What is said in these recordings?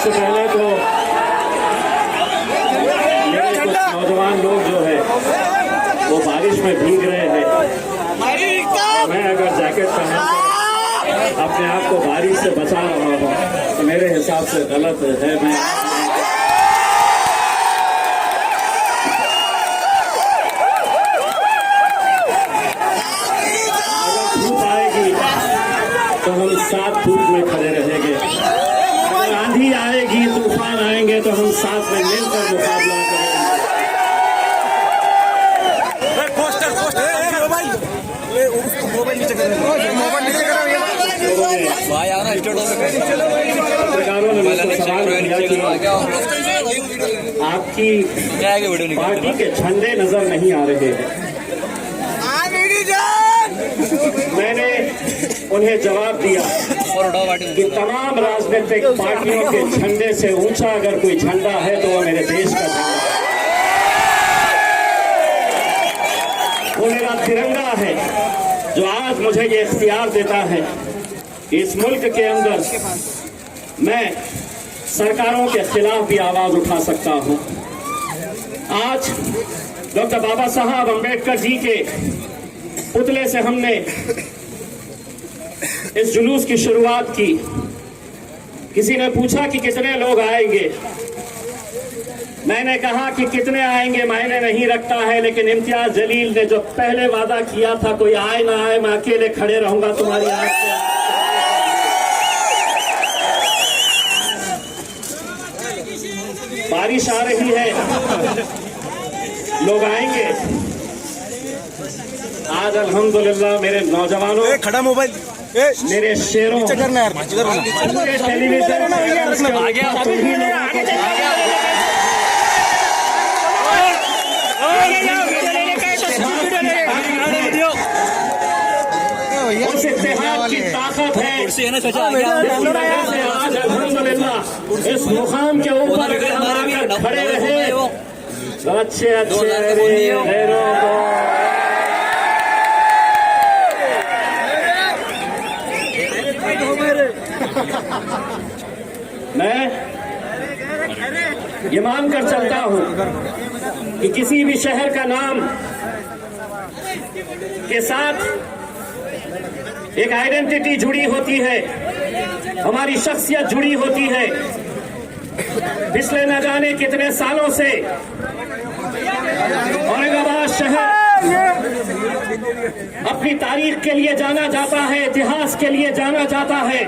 सबसे पहले तो नौजवान लोग जो है वो बारिश में भीग रहे हैं। मैं अगर जैकेट पहन अपने आप को बारिश से बचा रहा हूँ तो मेरे हिसाब से गलत है। मैं अगर धूप आएगी तो हम साथ धूप में खड़े रहेंगे, अगर आंधी आएगी तूफान आएंगे तो हम साथ में मिलकर मुकाबला करेंगे। पत्रकारों ने मुझसे सवाल किया कि आपकी पार्टी के झंडे नजर नहीं आ रहे हैं। मैंने उन्हें जवाब दिया कि तमाम राजनीतिक पार्टियों के झंडे से ऊंचा अगर कोई झंडा है तो वो मेरे देश का झंडा है, वो मेरा तिरंगा है, जो आज मुझे ये इख्तियार देता है कि इस मुल्क के अंदर मैं सरकारों के खिलाफ भी आवाज उठा सकता हूं। आज डॉक्टर बाबा साहब अम्बेडकर जी के पुतले से हमने इस जुलूस की शुरुआत की। किसी ने पूछा कि कितने लोग आएंगे, मैंने कहा कि कितने आएंगे मायने नहीं रखता है, लेकिन इम्तियाज जलील ने जो पहले वादा किया था कोई आए ना आए मैं अकेले खड़े रहूंगा तुम्हारी आग से। बारिश आ रही है, लोग आएंगे। आज अल्हम्दुलिल्लाह मेरे नौजवानों खड़ा मोबाइल मेरे शेरों टेलीविजन उस इत्तेहाद की ताकत है। आज अल्हम्दुलिल्लाह इस मुकाम के ऊपर खड़े रहे अच्छे गैरों को मैं ये मानकर चलता हूं कि किसी भी शहर का नाम के साथ एक आइडेंटिटी जुड़ी होती है, हमारी शख्सियत जुड़ी होती है। पिछले न जाने कितने सालों से औरंगाबाद शहर अपनी तारीख के लिए जाना जाता है, इतिहास के लिए जाना जाता है।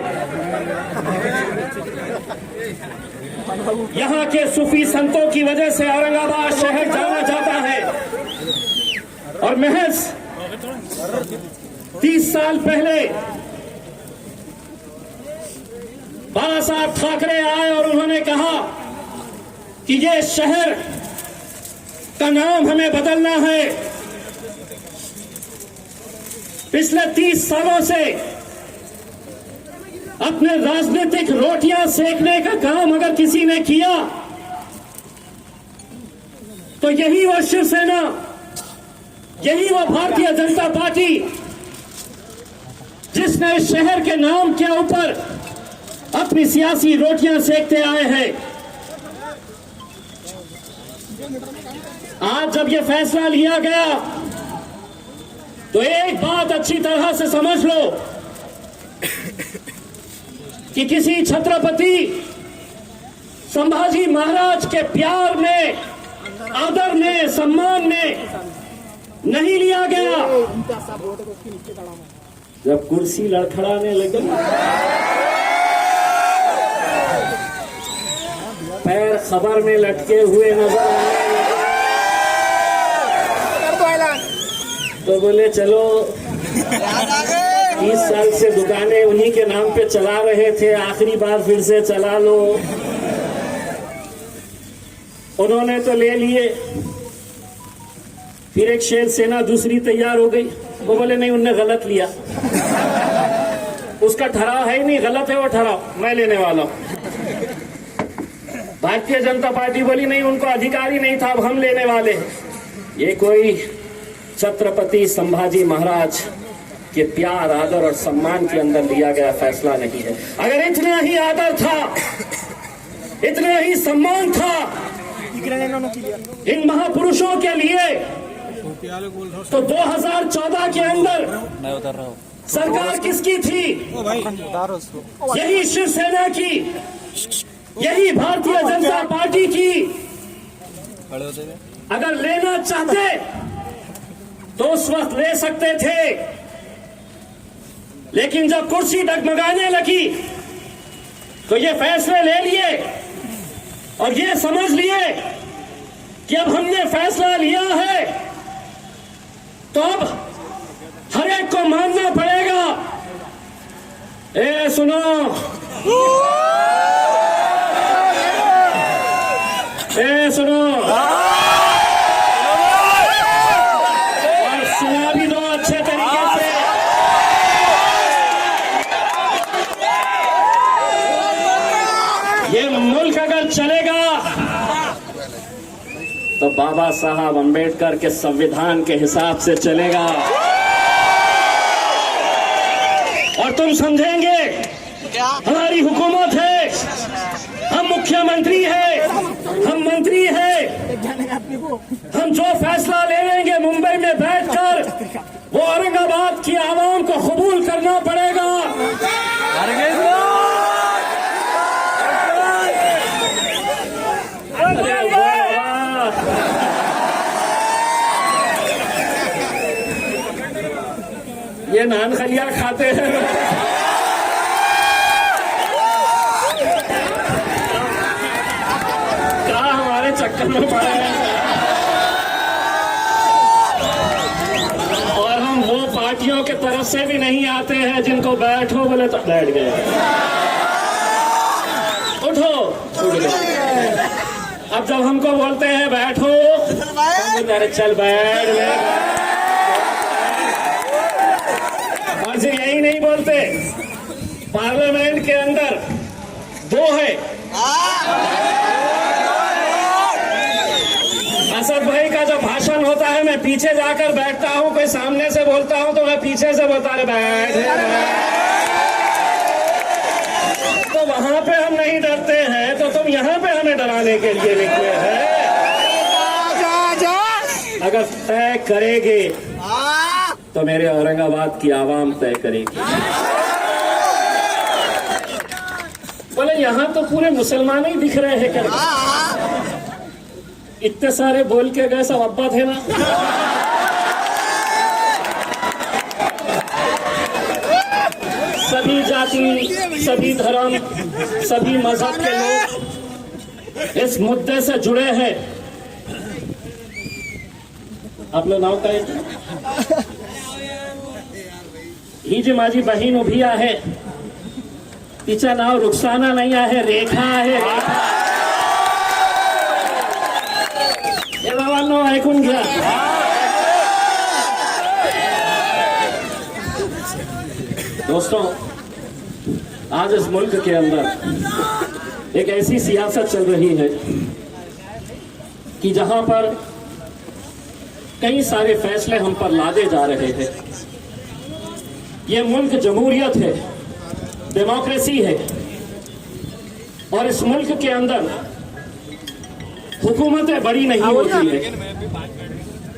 यहाँ के सूफी संतों की वजह से औरंगाबाद शहर जाना जाता है। और महज 30 साल पहले बाला साहब ठाकरे आए और उन्होंने कहा कि ये शहर का नाम हमें बदलना है। पिछले 30 सालों से अपने राजनीतिक रोटियां सेकने का काम अगर किसी ने किया तो यही वो शिवसेना, यही वो भारतीय जनता पार्टी जिसने इस शहर के नाम के ऊपर अपनी सियासी रोटियां सेकते आए हैं। आज जब ये फैसला लिया गया तो एक बात अच्छी तरह से समझ लो कि किसी छत्रपति संभाजी महाराज के प्यार में, आदर में, सम्मान में नहीं लिया गया। जब कुर्सी लड़खड़ाने लगी, पैर खबर में लटके हुए नजर आए तो बोले चलो 30 साल से दुकानें उन्हीं के नाम पे चला रहे थे, आखिरी बार फिर से चला लो। उन्होंने तो ले लिए, फिर एक शेर सेना दूसरी तैयार हो गई। वो बोले नहीं, उनने गलत लिया, उसका ठहराव है ही नहीं, गलत है वो ठहराव, मैं लेने वाला हूं। भारतीय जनता पार्टी बोली नहीं, उनको अधिकार ही नहीं था, अब हम लेने वाले। ये कोई छत्रपति संभाजी महाराज के प्यार, आदर और सम्मान के अंदर लिया गया फैसला नहीं है। अगर इतना ही आदर था इतना ही सम्मान था इन महापुरुषों के लिए, तो 2014 के अंदर सरकार किसकी थी? यही शिवसेना की, यही भारतीय जनता पार्टी की। अगर लेना चाहते तो उस वक्त ले सकते थे, लेकिन जब कुर्सी डगमगाने लगी तो ये फैसले ले लिए और ये समझ लिए कि अब हमने फैसला लिया है तो अब हर एक को मानना पड़ेगा। ए सुनो, ए सुनो, और सुना भी दो अच्छे तरीके से। ये मुल्क अगर चलेगा तो बाबा साहब अंबेडकर के संविधान के हिसाब से चलेगा। और तुम समझेंगे हमारी हुकूमत है, हम मुख्यमंत्री है, हम मंत्री है, हम जो फैसला ले लेंगे मुंबई में बैठकर वो औरंगाबाद की आवाम को कबूल करना पड़ेगा। ये नान खलिया खाते हैं। क्या हमारे चक्कर में पड़े हैं। और हम वो पार्टियों के तरफ से भी नहीं आते हैं जिनको बैठो बोले तो बैठ गए, उठो उठ गए। अब जब हमको बोलते हैं बैठो तो अरे चल बैठ ले। और सिर्फ यही नहीं बोलते, पार्लियामेंट के अंदर दो है। असद भाई का जो भाषण होता है मैं पीछे जाकर बैठता हूं, कोई सामने से बोलता हूं तो मैं पीछे से बोलता है बैठ। तो वहां पे हम नहीं डरते हैं तो तुम यहां पे हमें डराने के लिए निकले हैं। अगर तय करेंगे तो मेरे औरंगाबाद की आवाम तय करेगी। बोले यहां तो पूरे मुसलमान ही दिख रहे हैं क्या? इतने सारे बोल के गए, सब अब्बा थे ना। सभी जाति, सभी धर्म, सभी मजहब के लोग इस मुद्दे से जुड़े हैं। आपलं नाव काय? ही जी माझी बहीण उभी आहे, तिचं नाव रुखसाना नाही आहे, रेखा आहे। रेखा हे बाबांनो ऐकून घ्या। दोस्तों, आज इस मुल्क के अंदर एक ऐसी सियासत चल रही है कि जहां पर कई सारे फैसले हम पर लादे जा रहे हैं। ये मुल्क जमहूरियत है, डेमोक्रेसी है, और इस मुल्क के अंदर हुकूमतें बड़ी नहीं होती है,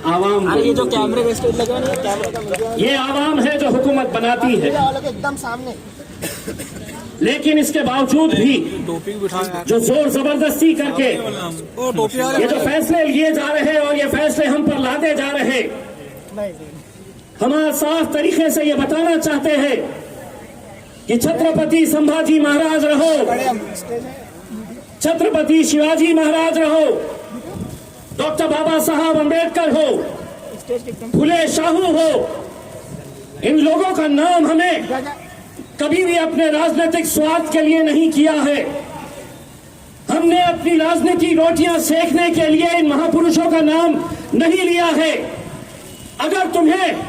आवाम। ये जो कैमरे वेस्टेज लगा है, कैमरा ये आवाम है जो हुकूमत बनाती है। एकदम सामने। लेकिन इसके बावजूद भी जो जोर जबरदस्ती करके ये जो फैसले लिए जा रहे हैं और ये फैसले हम पर लादे जा रहे, हमारा साफ तरीके से ये बताना चाहते हैं कि छत्रपति संभाजी महाराज रहो, छत्रपति शिवाजी महाराज रहो, डॉक्टर बाबा साहब अंबेडकर हो, फुले शाहू हो, इन लोगों का नाम हमें कभी भी अपने राजनीतिक स्वार्थ के लिए नहीं किया है। हमने अपनी राजनीति रोटियां सेकने के लिए इन महापुरुषों का नाम नहीं लिया है। अगर तुम्हें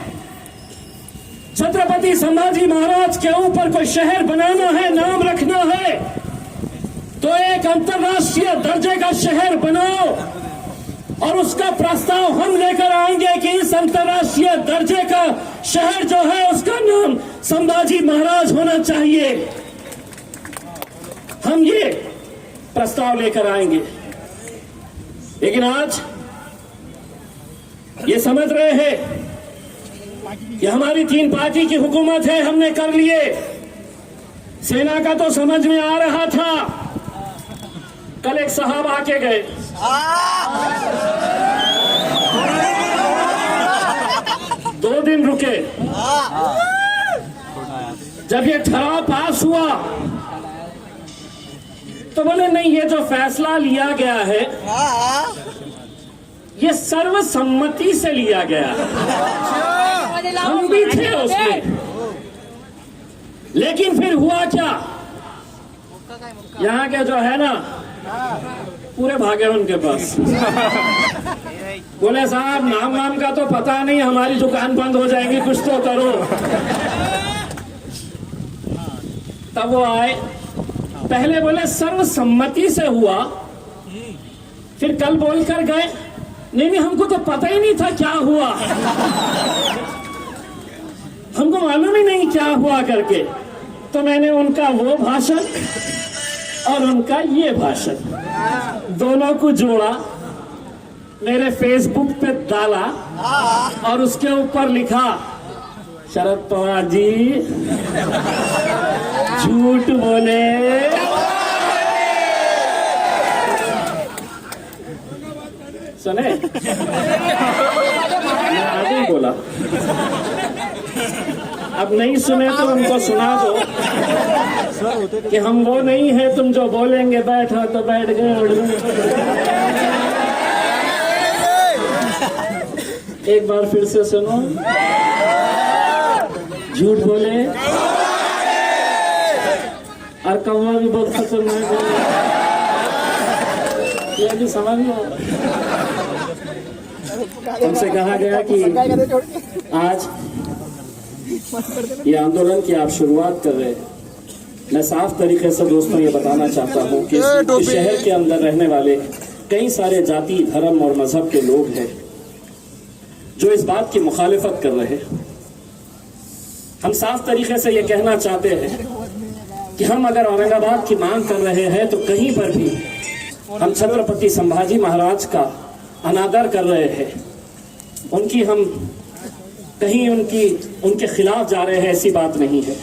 छत्रपति संभाजी महाराज के ऊपर कोई शहर बनाना है, नाम रखना है, तो एक अंतर्राष्ट्रीय दर्जे का शहर बनाओ और उसका प्रस्ताव हम लेकर आएंगे कि इस अंतर्राष्ट्रीय दर्जे का शहर जो है उसका नाम संभाजी महाराज होना चाहिए। हम ये प्रस्ताव लेकर आएंगे। लेकिन आज ये समझ रहे हैं कि हमारी 3 पार्टी की हुकूमत है, हमने कर लिए। सेना का तो समझ में आ रहा था। कल एक साहब आके गए, दो दिन रुके। जब ये ठराव पास हुआ तो बोले नहीं, ये जो फैसला लिया गया है ये सर्वसम्मति से लिया गया है। हम भी थे उसमें। लेकिन फिर हुआ क्या, यहाँ के जो है ना पूरे भागे उनके पास। बोले साहब नाम वाम का तो पता नहीं, हमारी दुकान बंद हो जाएगी, कुछ तो करो। तब वो आए, पहले बोले सर्वसम्मति से हुआ, फिर कल बोलकर गए नहीं हमको तो पता ही नहीं था क्या हुआ, हमको मालूम ही नहीं क्या हुआ करके। तो मैंने उनका वो भाषण और उनका ये भाषण दोनों को जोड़ा, मेरे फेसबुक पे डाला और उसके ऊपर लिखा, शरद पवार जी झूठ बोले। सुने, मैं आगे बोला, अब नहीं सुने तो उनको सुना दो कि हम वो नहीं है तुम जो बोलेंगे बैठो तो बैठ गए, उड़ गए। एक बार फिर से सुनो, झूठ बोले और कौवा भी बहुत खतरनाक है, ये भी समझ लो। हमसे कहा गया कि आज ये आंदोलन की आप शुरुआत कर रहे हैं। मैं साफ तरीके से दोस्तों ये बताना चाहता हूँ कि इस शहर के अंदर रहने वाले कई सारे जाति, धर्म और मजहब के लोग हैं जो इस बात की मुखालिफत कर रहे हैं। हम साफ तरीके से ये कहना चाहते हैं कि हम अगर औरंगाबाद की मांग कर रहे हैं तो कहीं पर भी हम छत्रपति संभाजी महाराज का अनादर कर रहे हैं, उनकी हम कहीं उनके खिलाफ जा रहे हैं, ऐसी बात नहीं है।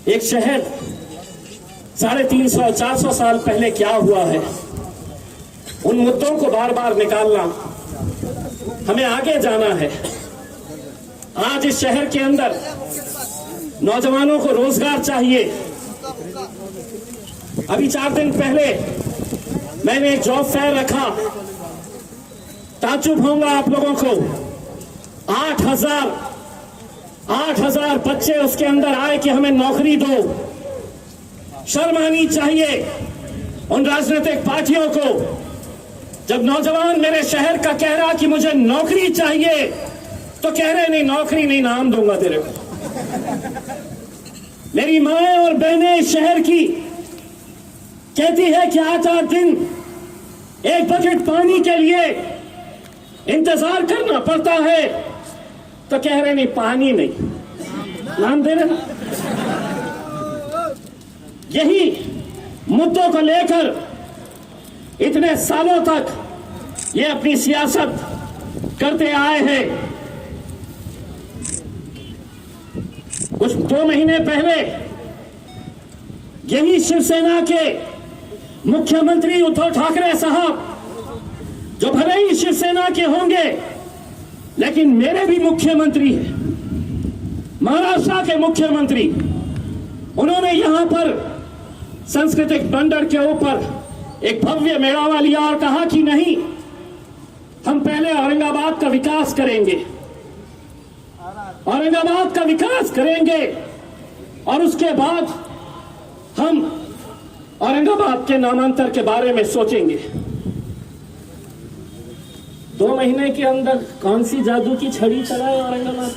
एक शहर 350-400 साल पहले क्या हुआ है, उन मुद्दों को बार बार निकालना, हमें आगे जाना है। आज इस शहर के अंदर नौजवानों को रोजगार चाहिए। अभी 4 दिन पहले मैंने एक जॉब फेयर रखा, ताज्जुब होगा आप लोगों को, 8,000 बच्चे उसके अंदर आए कि हमें नौकरी दो। शर्म आनी चाहिए उन राजनीतिक पार्टियों को, जब नौजवान मेरे शहर का कह रहा कि मुझे नौकरी चाहिए तो कह रहे नहीं नौकरी नहीं, नाम दूंगा तेरे को। मेरी माएं और बहनें शहर की कहती है कि 8 दिन एक बकेट पानी के लिए इंतजार करना पड़ता है, तो कह रहे नहीं पानी नहीं, नाम दे रहे। यही मुद्दों को लेकर इतने सालों तक ये अपनी सियासत करते आए हैं। कुछ 2 महीने पहले यही शिवसेना के मुख्यमंत्री उद्धव ठाकरे साहब, जो भले ही शिवसेना के होंगे लेकिन मेरे भी मुख्यमंत्री हैं, महाराष्ट्र के मुख्यमंत्री, उन्होंने यहां पर सांस्कृतिक बंदर के ऊपर एक भव्य मेळावा लिया और कहा कि नहीं, हम पहले औरंगाबाद का विकास करेंगे, औरंगाबाद का विकास करेंगे और उसके बाद हम औरंगाबाद के नामांतर के बारे में सोचेंगे। 2 महीने के अंदर कौन सी जादू की छड़ी चलाए औरंगाबाद?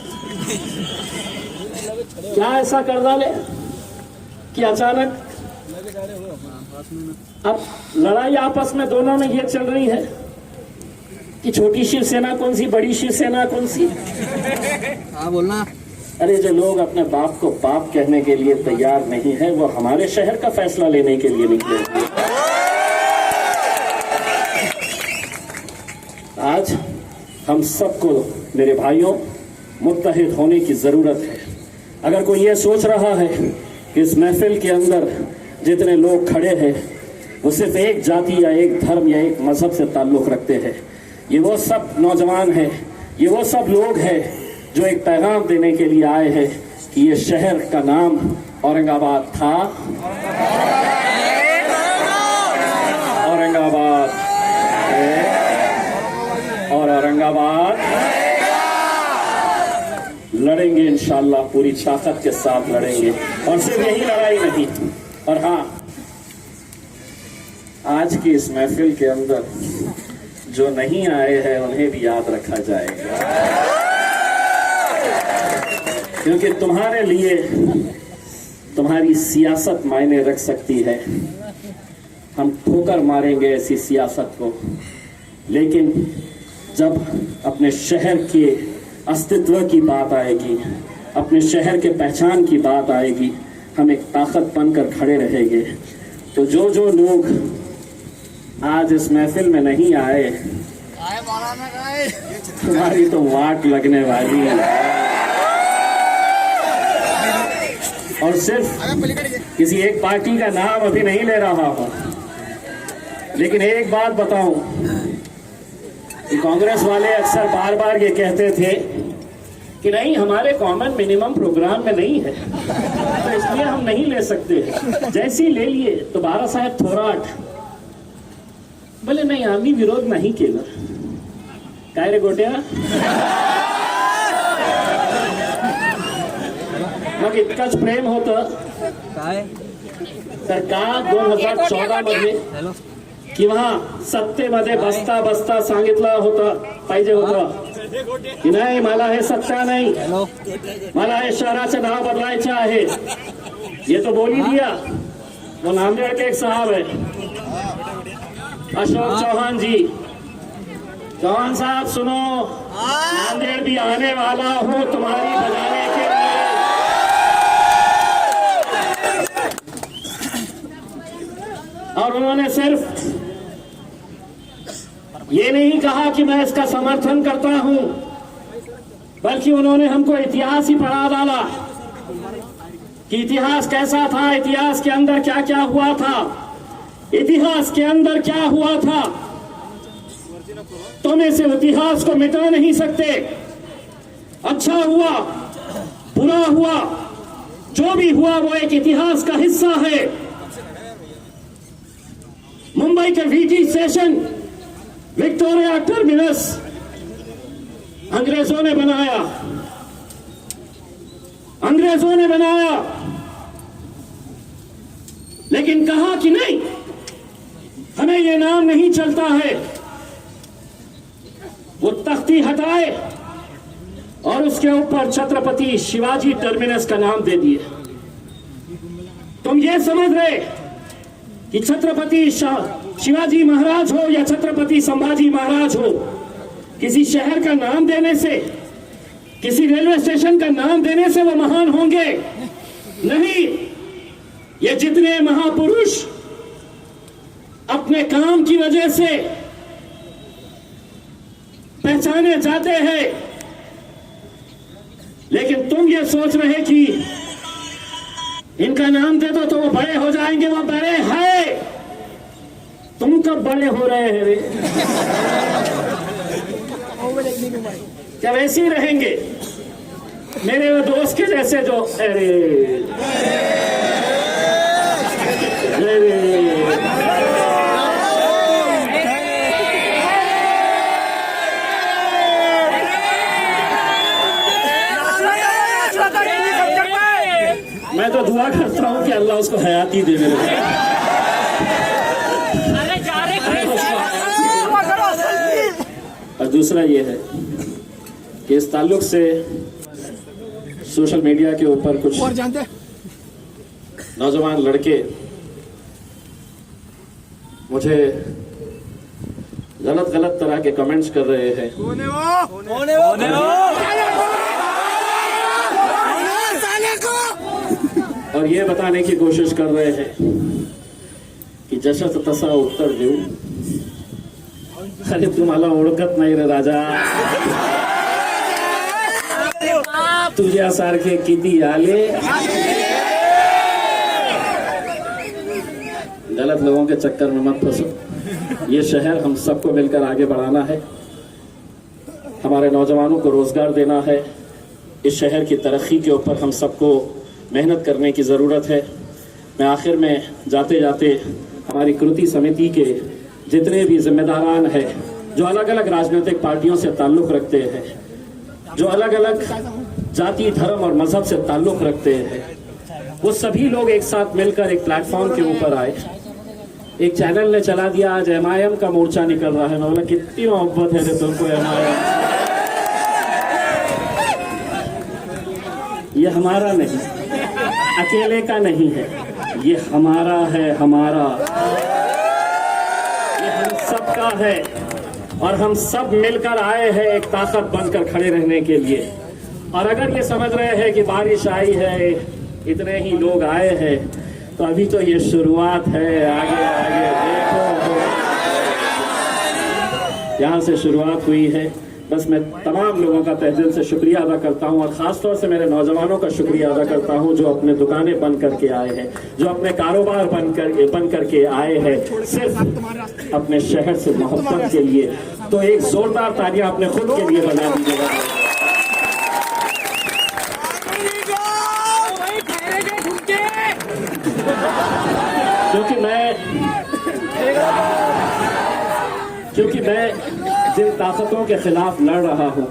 क्या ऐसा कर डाले कि अचानक अब लड़ाई आपस में दोनों में ये चल रही है कि छोटी शिवसेना कौन सी, बड़ी शिवसेना कौन सी? हाँ बोलना। अरे जो लोग अपने बाप को बाप कहने के लिए तैयार नहीं है, वो हमारे शहर का फैसला लेने के लिए निकले। आज हम सबको मेरे भाइयों मुत्तहिद होने की ज़रूरत है। अगर कोई ये सोच रहा है कि इस महफिल के अंदर जितने लोग खड़े हैं वो सिर्फ एक जाति या एक धर्म या एक मजहब से ताल्लुक़ रखते हैं, ये वो सब नौजवान हैं, ये वो सब लोग हैं जो एक पैगाम देने के लिए आए हैं कि ये शहर का नाम औरंगाबाद था, औरंगाबाद है और औरंगाबाद लड़ेंगे इंशाअल्लाह, पूरी ताकत के साथ लड़ेंगे। और सिर्फ यही लड़ाई नहीं, और हाँ, आज की इस महफिल के अंदर जो नहीं आए हैं उन्हें भी याद रखा जाएगा, क्योंकि तुम्हारे लिए तुम्हारी सियासत मायने रख सकती है। हम ठोकर मारेंगे ऐसी सियासत को, लेकिन जब अपने शहर के अस्तित्व की बात आएगी, अपने शहर के पहचान की बात आएगी, हम एक ताकत बनकर खड़े रहेंगे। तो जो जो लोग आज इस महफिल में नहीं आए, तुम्हारी तो वाट लगने वाली है। और सिर्फ किसी एक पार्टी का नाम अभी नहीं ले रहा हूं, लेकिन एक बात बताऊं कि कांग्रेस वाले अक्सर बार बार ये कहते थे कि नहीं, हमारे कॉमन मिनिमम प्रोग्राम में नहीं है, तो इसलिए हम नहीं ले सकते। जैसे ही ले लिए तो बारा साहेब थोराट बोले नहीं, आम्ही विरोध नहीं केला। काय रे गोट्या, मग इतकंच प्रेम होतं तर का 2014 मध्ये किंवा सत्तेमध्ये बसता बसता सांगितलं होतं पाहिजे होतं की नाही, मला हे सत्ता नाही, मला हे शहराचं नाव बदलायचं आहे। ये तो बोल ही दिया। वो नांदेड़ के एक साहब है, अशोक चौहान जी। चौहान साहब सुनो, नांदेड़ भी आने वाला हूं तुम्हारी बजाने के लिए। और उन्होंने सिर्फ ये नहीं कहा कि मैं इसका समर्थन करता हूं, बल्कि उन्होंने हमको इतिहास ही पढ़ा डाला कि इतिहास कैसा था, इतिहास के अंदर क्या क्या हुआ था, इतिहास के अंदर क्या हुआ था। तुम इस इतिहास को मिटा नहीं सकते। अच्छा हुआ, बुरा हुआ, जो भी हुआ वो एक इतिहास का हिस्सा है। मुंबई के वीटी स्टेशन, विक्टोरिया टर्मिनस अंग्रेजों ने बनाया, अंग्रेजों ने बनाया, लेकिन कहा कि नहीं, हमें ये नाम नहीं चलता है। वो तख्ती हटाए और उसके ऊपर छत्रपति शिवाजी टर्मिनस का नाम दे दिए। तुम ये समझ रहे कि छत्रपति शिवाजी महाराज हो या छत्रपति संभाजी महाराज हो, किसी शहर का नाम देने से, किसी रेलवे स्टेशन का नाम देने से वो महान होंगे? नहीं। ये जितने महापुरुष अपने काम की वजह से पहचाने जाते हैं, लेकिन तुम ये सोच रहे कि इनका नाम दे दो तो वो बड़े हो जाएंगे। वो बड़े हैं, तुम कब बड़े हो रहे हैं रे? क्या वैसे ही रहेंगे मेरे वो दोस्त के जैसे जो अरे मैं तो दुआ करता हूं कि अल्लाह उसको हयाती दे मेरे को। और दूसरा ये है कि इस ताल्लुक से सोशल मीडिया के ऊपर कुछ नौजवान लड़के मुझे गलत गलत तरह के कमेंट्स कर रहे हैं। और ये बताने की कोशिश कर रहे हैं कि जशा तसा उत्तर देऊ अरे तुम्हाला ओळखत नाही रे राजा, तुझ्यासारखे किती आले। गलत लोगों के चक्कर में मत फंसो। ये शहर हम सबको मिलकर आगे बढ़ाना है, हमारे नौजवानों को रोजगार देना है। इस शहर की तरक्की के ऊपर हम सबको मेहनत करने की ज़रूरत है। मैं आखिर में जाते जाते हमारी कृति समिति के जितने भी जिम्मेदारान हैं, जो अलग अलग राजनीतिक पार्टियों से ताल्लुक़ रखते हैं, जो अलग अलग जाति धर्म और मजहब से ताल्लुक़ रखते हैं, वो सभी लोग एक साथ मिलकर एक प्लेटफॉर्म के ऊपर आए। एक चैनल ने चला दिया, आज MIM का मोर्चा निकल रहा है। मैं बोला कितनी मोहब्बत है रे तुमको MIM। ये हमारा नहीं, अकेले का नहीं है, ये हमारा है, हमारा, ये हम सबका है। और हम सब मिलकर आए हैं एक ताकत बनकर खड़े रहने के लिए। और अगर ये समझ रहे हैं कि बारिश आई है, इतने ही लोग आए हैं, तो अभी तो ये शुरुआत है। आगे आगे देखो, यहाँ से शुरुआत हुई है। बस मैं तमाम लोगों का तहे दिल से शुक्रिया अदा करता हूँ, और ख़ासतौर से मेरे नौजवानों का शुक्रिया अदा करता हूँ, जो अपने दुकानें बंद करके आए हैं, जो अपने कारोबार बंद करके आए हैं, सिर्फ अपने शहर से मोहब्बत के लिए। तो एक जोरदार तालियां अपने खुद के लिए बजा दीजिएगा। क्योंकि मैं जिन ताकतों के खिलाफ लड़ रहा हूं,